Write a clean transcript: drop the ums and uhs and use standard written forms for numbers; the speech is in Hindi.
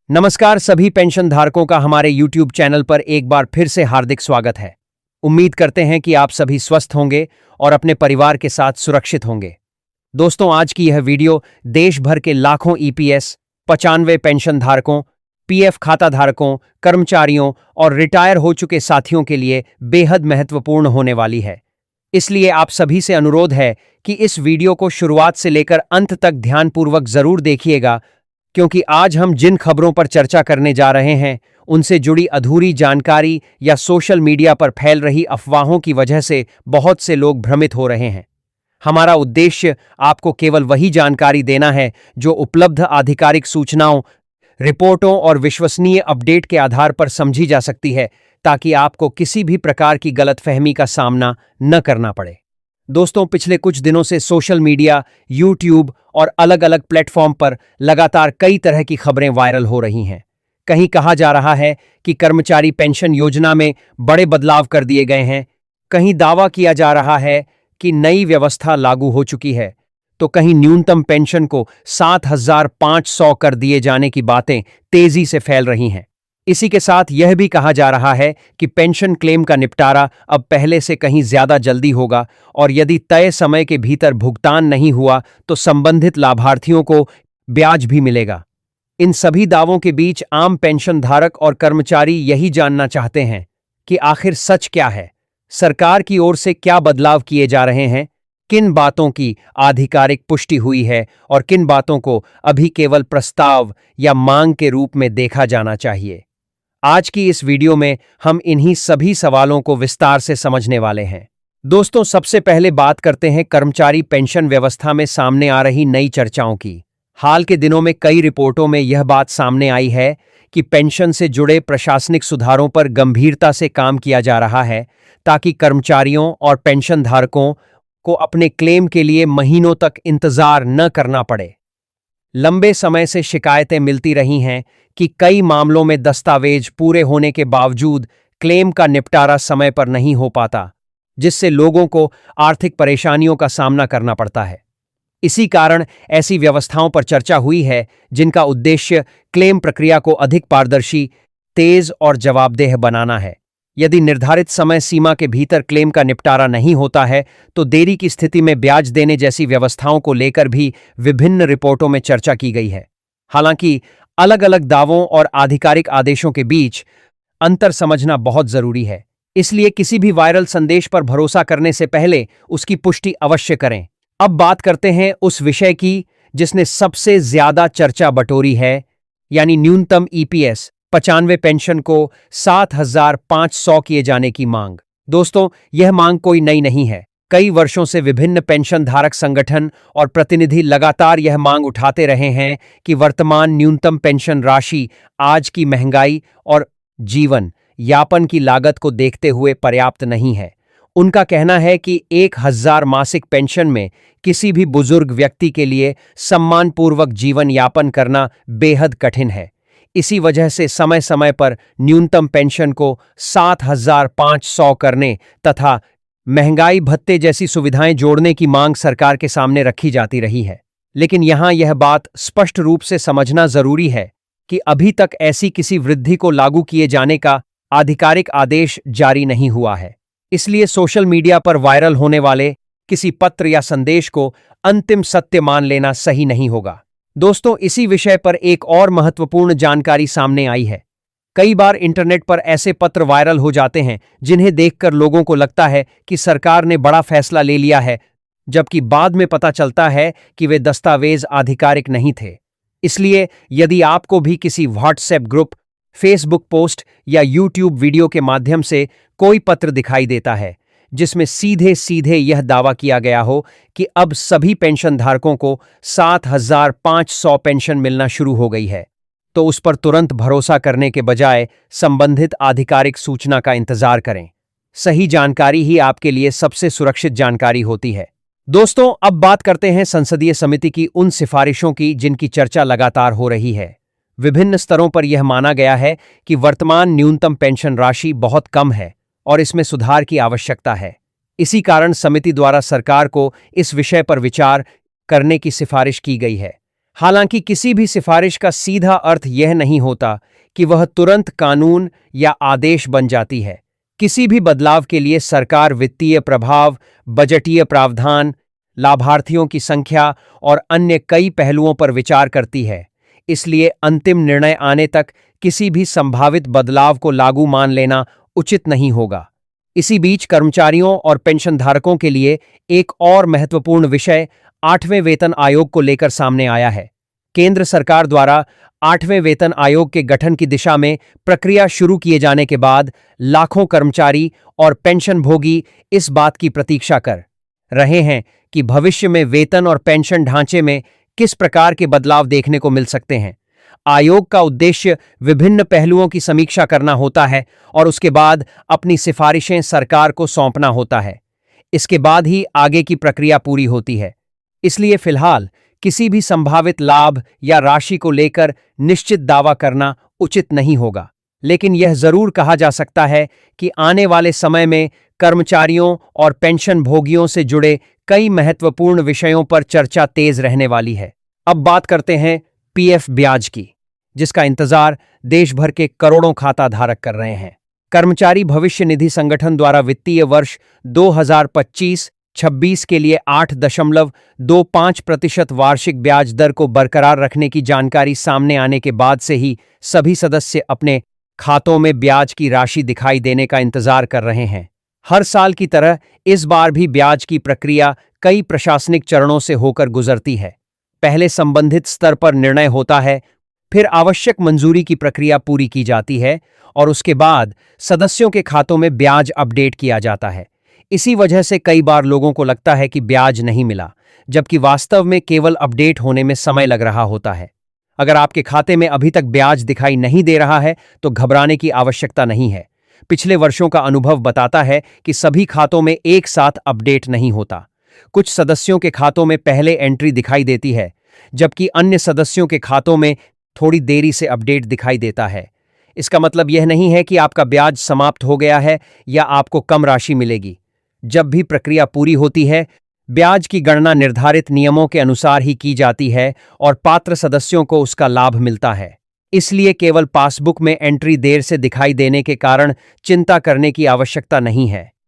नमस्कार सभी पेंशन धारकों का हमारे YouTube चैनल पर एक बार फिर से हार्दिक स्वागत है। उम्मीद करते हैं कि आप सभी स्वस्थ होंगे और अपने परिवार के साथ सुरक्षित होंगे। दोस्तों, आज की यह वीडियो देश भर के लाखों EPS 95 पेंशन धारकों, PF खाता धारकों, कर्मचारियों और रिटायर हो चुके साथियों के लिए बेहद महत्वपूर्ण होने वाली है। इसलिए आप सभी से अनुरोध है कि इस वीडियो को शुरुआत से लेकर अंत तक ध्यानपूर्वक जरूर देखिएगा, क्योंकि आज हम जिन खबरों पर चर्चा करने जा रहे हैं उनसे जुड़ी अधूरी जानकारी या सोशल मीडिया पर फैल रही अफवाहों की वजह से बहुत से लोग भ्रमित हो रहे हैं। हमारा उद्देश्य आपको केवल वही जानकारी देना है जो उपलब्ध आधिकारिक सूचनाओं, रिपोर्टों और विश्वसनीय अपडेट के आधार पर समझी जा सकती है, ताकि आपको किसी भी प्रकार की गलतफहमी का सामना न करना पड़े। दोस्तों, पिछले कुछ दिनों से सोशल मीडिया, YouTube और अलग अलग प्लेटफॉर्म पर लगातार कई तरह की खबरें वायरल हो रही हैं। कहीं कहा जा रहा है कि कर्मचारी पेंशन योजना में बड़े बदलाव कर दिए गए हैं, कहीं दावा किया जा रहा है कि नई व्यवस्था लागू हो चुकी है, तो कहीं न्यूनतम पेंशन को 7,500 कर दिए जाने की बातें तेजी से फैल रही हैं। इसी के साथ यह भी कहा जा रहा है कि पेंशन क्लेम का निपटारा अब पहले से कहीं ज्यादा जल्दी होगा और यदि तय समय के भीतर भुगतान नहीं हुआ तो संबंधित लाभार्थियों को ब्याज भी मिलेगा। इन सभी दावों के बीच आम पेंशन धारक और कर्मचारी यही जानना चाहते हैं कि आखिर सच क्या है, सरकार की ओर से क्या बदलाव किए जा रहे हैं, किन बातों की आधिकारिक पुष्टि हुई है और किन बातों को अभी केवल प्रस्ताव या मांग के रूप में देखा जाना चाहिए। आज की इस वीडियो में हम इन्हीं सभी सवालों को विस्तार से समझने वाले हैं। दोस्तों, सबसे पहले बात करते हैं कर्मचारी पेंशन व्यवस्था में सामने आ रही नई चर्चाओं की। हाल के दिनों में कई रिपोर्टों में यह बात सामने आई है कि पेंशन से जुड़े प्रशासनिक सुधारों पर गंभीरता से काम किया जा रहा है, ताकि कर्मचारियों और पेंशन धारकों को अपने क्लेम के लिए महीनों तक इंतजार न करना पड़े। लंबे समय से शिकायतें मिलती रही हैं कि कई मामलों में दस्तावेज पूरे होने के बावजूद क्लेम का निपटारा समय पर नहीं हो पाता, जिससे लोगों को आर्थिक परेशानियों का सामना करना पड़ता है। इसी कारण ऐसी व्यवस्थाओं पर चर्चा हुई है जिनका उद्देश्य क्लेम प्रक्रिया को अधिक पारदर्शी, तेज और जवाबदेह बनाना है। यदि निर्धारित समय सीमा के भीतर क्लेम का निपटारा नहीं होता है तो देरी की स्थिति में ब्याज देने जैसी व्यवस्थाओं को लेकर भी विभिन्न रिपोर्टों में चर्चा की गई है। हालांकि अलग अलग दावों और आधिकारिक आदेशों के बीच अंतर समझना बहुत जरूरी है, इसलिए किसी भी वायरल संदेश पर भरोसा करने से पहले उसकी पुष्टि अवश्य करें। अब बात करते हैं उस विषय की जिसने सबसे ज्यादा चर्चा बटोरी है, यानी न्यूनतम EPS 95 पेंशन को 7,500 किए जाने की मांग। दोस्तों, यह मांग कोई नई नहीं है। कई वर्षों से विभिन्न पेंशन धारक संगठन और प्रतिनिधि लगातार यह मांग उठाते रहे हैं कि वर्तमान न्यूनतम पेंशन राशि आज की महंगाई और जीवन यापन की लागत को देखते हुए पर्याप्त नहीं है। उनका कहना है कि 1,000 मासिक पेंशन में किसी भी बुजुर्ग व्यक्ति के लिए सम्मानपूर्वक जीवन यापन करना बेहद कठिन है। इसी वजह से समय समय पर न्यूनतम पेंशन को 7,500 करने तथा महंगाई भत्ते जैसी सुविधाएं जोड़ने की मांग सरकार के सामने रखी जाती रही है। लेकिन यहां यह बात स्पष्ट रूप से समझना जरूरी है कि अभी तक ऐसी किसी वृद्धि को लागू किए जाने का आधिकारिक आदेश जारी नहीं हुआ है। इसलिए सोशल मीडिया पर वायरल होने वाले किसी पत्र या संदेश को अंतिम सत्य मान लेना सही नहीं होगा। दोस्तों, इसी विषय पर एक और महत्वपूर्ण जानकारी सामने आई है। कई बार इंटरनेट पर ऐसे पत्र वायरल हो जाते हैं जिन्हें देखकर लोगों को लगता है कि सरकार ने बड़ा फैसला ले लिया है, जबकि बाद में पता चलता है कि वे दस्तावेज आधिकारिक नहीं थे। इसलिए यदि आपको भी किसी व्हाट्सएप ग्रुप, फेसबुक पोस्ट या YouTube वीडियो के माध्यम से कोई पत्र दिखाई देता है जिसमें सीधे सीधे यह दावा किया गया हो कि अब सभी पेंशन धारकों को 7,500 पेंशन मिलना शुरू हो गई है, तो उस पर तुरंत भरोसा करने के बजाय संबंधित आधिकारिक सूचना का इंतजार करें। सही जानकारी ही आपके लिए सबसे सुरक्षित जानकारी होती है। दोस्तों, अब बात करते हैं संसदीय समिति की उन सिफारिशों की जिनकी चर्चा लगातार हो रही है। विभिन्न स्तरों पर यह माना गया है कि वर्तमान न्यूनतम पेंशन राशि बहुत कम है और इसमें सुधार की आवश्यकता है। इसी कारण समिति द्वारा सरकार को इस विषय पर विचार करने की सिफारिश की गई है। हालांकि किसी भी सिफारिश का सीधा अर्थ यह नहीं होता कि वह तुरंत कानून या आदेश बन जाती है। किसी भी बदलाव के लिए सरकार वित्तीय प्रभाव, बजटीय प्रावधान, लाभार्थियों की संख्या और अन्य कई पहलुओं पर विचार करती है। इसलिए अंतिम निर्णय आने तक किसी भी संभावित बदलाव को लागू मान लेना उचित नहीं होगा। इसी बीच कर्मचारियों और पेंशनधारकों के लिए एक और महत्वपूर्ण विषय 8वें वेतन आयोग को लेकर सामने आया है। केंद्र सरकार द्वारा 8वें वेतन आयोग के गठन की दिशा में प्रक्रिया शुरू किए जाने के बाद लाखों कर्मचारी और पेंशनभोगी इस बात की प्रतीक्षा कर रहे हैं कि भविष्य में वेतन और पेंशन ढांचे में किस प्रकार के बदलाव देखने को मिल सकते हैं। आयोग का उद्देश्य विभिन्न पहलुओं की समीक्षा करना होता है और उसके बाद अपनी सिफारिशें सरकार को सौंपना होता है। इसके बाद ही आगे की प्रक्रिया पूरी होती है। इसलिए फिलहाल किसी भी संभावित लाभ या राशि को लेकर निश्चित दावा करना उचित नहीं होगा, लेकिन यह जरूर कहा जा सकता है कि आने वाले समय में कर्मचारियों और पेंशनभोगियों से जुड़े कई महत्वपूर्ण विषयों पर चर्चा तेज रहने वाली है। अब बात करते हैं पीएफ ब्याज की, जिसका इंतजार देश भर के करोड़ों खाता धारक कर रहे हैं। कर्मचारी भविष्य निधि संगठन द्वारा वित्तीय वर्ष 2025-26 के लिए 8.25% वार्षिक ब्याज दर को बरकरार रखने की जानकारी सामने आने के बाद से ही सभी सदस्य अपने खातों में ब्याज की राशि दिखाई देने का इंतजार कर रहे हैं। हर साल की तरह इस बार भी ब्याज की प्रक्रिया कई प्रशासनिक चरणों से होकर गुजरती है। पहले संबंधित स्तर पर निर्णय होता है, फिर आवश्यक मंजूरी की प्रक्रिया पूरी की जाती है और उसके बाद सदस्यों के खातों में ब्याज अपडेट किया जाता है। इसी वजह से कई बार लोगों को लगता है कि ब्याज नहीं मिला, जबकि वास्तव में केवल अपडेट होने में समय लग रहा होता है। अगर आपके खाते में अभी तक ब्याज दिखाई नहीं दे रहा है तो घबराने की आवश्यकता नहीं है। पिछले वर्षों का अनुभव बताता है कि सभी खातों में एक साथ अपडेट नहीं होता। कुछ सदस्यों के खातों में पहले एंट्री दिखाई देती है, जबकि अन्य सदस्यों के खातों में थोड़ी देरी से अपडेट दिखाई देता है। इसका मतलब यह नहीं है कि आपका ब्याज समाप्त हो गया है या आपको कम राशि मिलेगी। जब भी प्रक्रिया पूरी होती है, ब्याज की गणना निर्धारित नियमों के अनुसार ही की जाती है और पात्र सदस्यों को उसका लाभ मिलता है। इसलिए केवल पासबुक में एंट्री देर से दिखाई देने के कारण चिंता करने की आवश्यकता नहीं है।